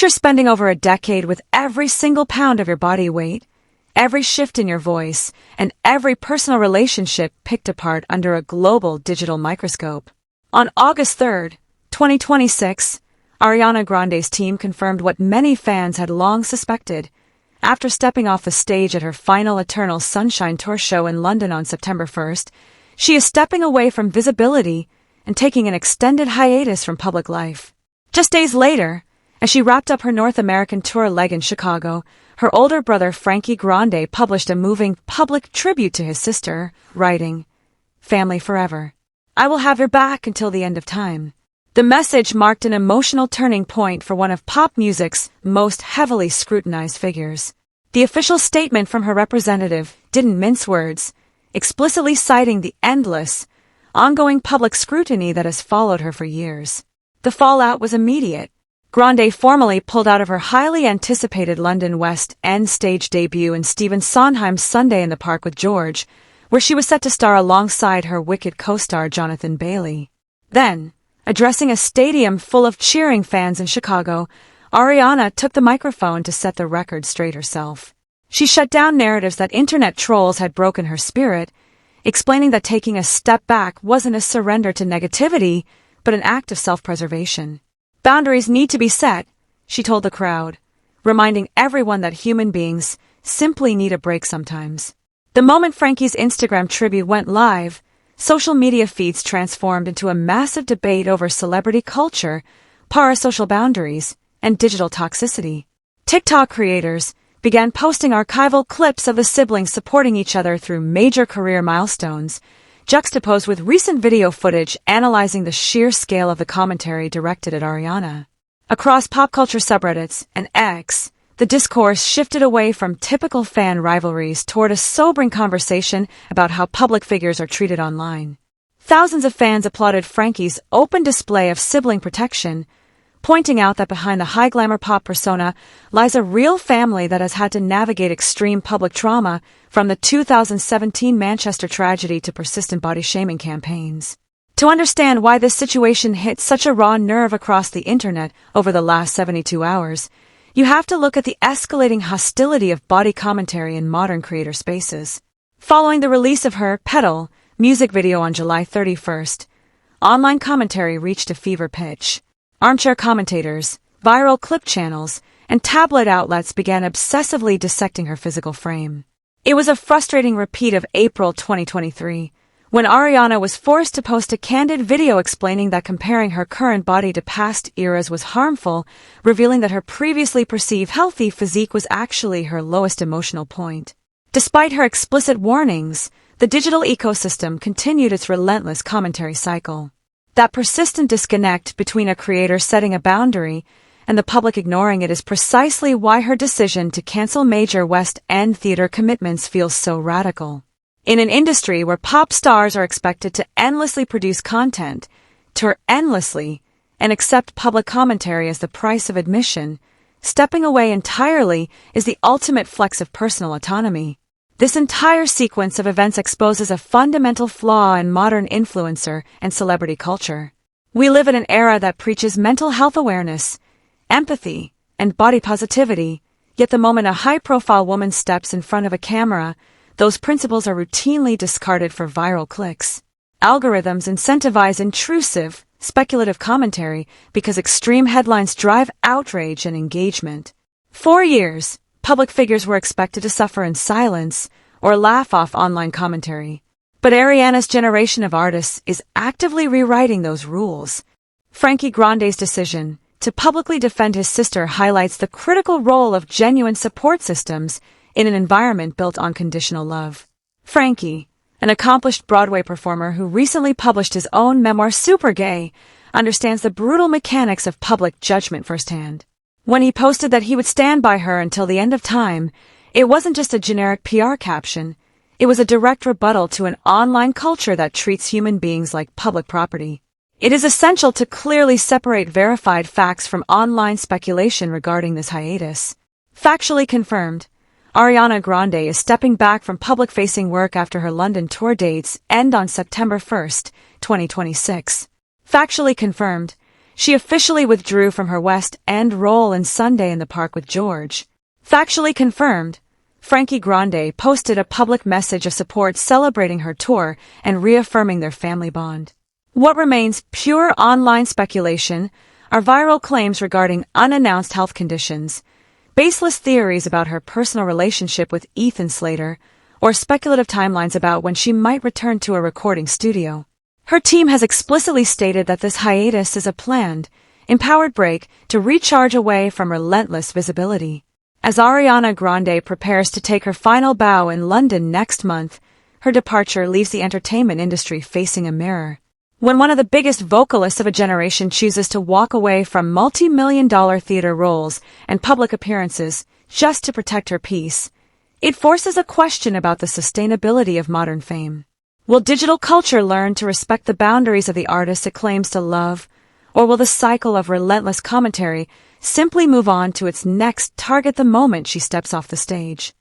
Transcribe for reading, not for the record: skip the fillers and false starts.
Picture spending over a decade with every single pound of your body weight, every shift in your voice, and every personal relationship picked apart under a global digital microscope. On August 3, 2026, Ariana Grande's team confirmed what many fans had long suspected. After stepping off the stage at her final Eternal Sunshine Tour show in London on September 1st, she is stepping away from visibility and taking an extended hiatus from public life. Just days later, as she wrapped up her North American tour leg in Chicago, her older brother Frankie Grande published a moving public tribute to his sister, writing, "Family forever. I will have your back until the end of time." The message marked an emotional turning point for one of pop music's most heavily scrutinized figures. The official statement from her representative didn't mince words, explicitly citing the endless, ongoing public scrutiny that has followed her for years. The fallout was immediate. Grande formally pulled out of her highly anticipated London West End stage debut in Stephen Sondheim's Sunday in the Park with George, where she was set to star alongside her Wicked co-star Jonathan Bailey. Then, addressing a stadium full of cheering fans in Chicago, Ariana took the microphone to set the record straight herself. She shut down narratives that internet trolls had broken her spirit, explaining that taking a step back wasn't a surrender to negativity, but an act of self-preservation. Boundaries need to be set, she told the crowd, reminding everyone that human beings simply need a break sometimes. The moment Frankie's Instagram tribute went live, social media feeds transformed into a massive debate over celebrity culture, parasocial boundaries, and digital toxicity. TikTok creators began posting archival clips of the siblings supporting each other through major career milestones, juxtaposed with recent video footage analyzing the sheer scale of the commentary directed at Ariana. Across pop culture subreddits and X, the discourse shifted away from typical fan rivalries toward a sobering conversation about how public figures are treated online. Thousands of fans applauded Frankie's open display of sibling protection, pointing out that behind the high-glamour pop persona lies a real family that has had to navigate extreme public trauma, from the 2017 Manchester tragedy to persistent body-shaming campaigns. To understand why this situation hit such a raw nerve across the internet over the last 72 hours, you have to look at the escalating hostility of body commentary in modern creator spaces. Following the release of her Petal music video on July 31st, online commentary reached a fever pitch. Armchair commentators, viral clip channels, and tabloid outlets began obsessively dissecting her physical frame. It was a frustrating repeat of April 2023, when Ariana was forced to post a candid video explaining that comparing her current body to past eras was harmful, revealing that her previously perceived healthy physique was actually her lowest emotional point. Despite her explicit warnings, the digital ecosystem continued its relentless commentary cycle. That persistent disconnect between a creator setting a boundary and the public ignoring it is precisely why her decision to cancel major West End theater commitments feels so radical. In an industry where pop stars are expected to endlessly produce content, tour endlessly, and accept public commentary as the price of admission, stepping away entirely is the ultimate flex of personal autonomy. This entire sequence of events exposes a fundamental flaw in modern influencer and celebrity culture. We live in an era that preaches mental health awareness, empathy, and body positivity, yet the moment a high-profile woman steps in front of a camera, those principles are routinely discarded for viral clicks. Algorithms incentivize intrusive, speculative commentary because extreme headlines drive outrage and engagement. For years, public figures were expected to suffer in silence or laugh off online commentary. But Ariana's generation of artists is actively rewriting those rules. Frankie Grande's decision to publicly defend his sister highlights the critical role of genuine support systems in an environment built on conditional love. Frankie, an accomplished Broadway performer who recently published his own memoir Super Gay, understands the brutal mechanics of public judgment firsthand. When he posted that he would stand by her until the end of time, it wasn't just a generic PR caption, it was a direct rebuttal to an online culture that treats human beings like public property. It is essential to clearly separate verified facts from online speculation regarding this hiatus. Factually confirmed, Ariana Grande is stepping back from public-facing work after her London tour dates end on September 1, 2026. Factually confirmed, she officially withdrew from her West End role in Sunday in the Park with George. Factually confirmed, Frankie Grande posted a public message of support celebrating her tour and reaffirming their family bond. What remains pure online speculation are viral claims regarding unannounced health conditions, baseless theories about her personal relationship with Ethan Slater, or speculative timelines about when she might return to a recording studio. Her team has explicitly stated that this hiatus is a planned, empowered break to recharge away from relentless visibility. As Ariana Grande prepares to take her final bow in London next month, her departure leaves the entertainment industry facing a mirror. When one of the biggest vocalists of a generation chooses to walk away from multi-million-dollar theater roles and public appearances just to protect her peace, it forces a question about the sustainability of modern fame. Will digital culture learn to respect the boundaries of the artist it claims to love, or will the cycle of relentless commentary simply move on to its next target the moment she steps off the stage?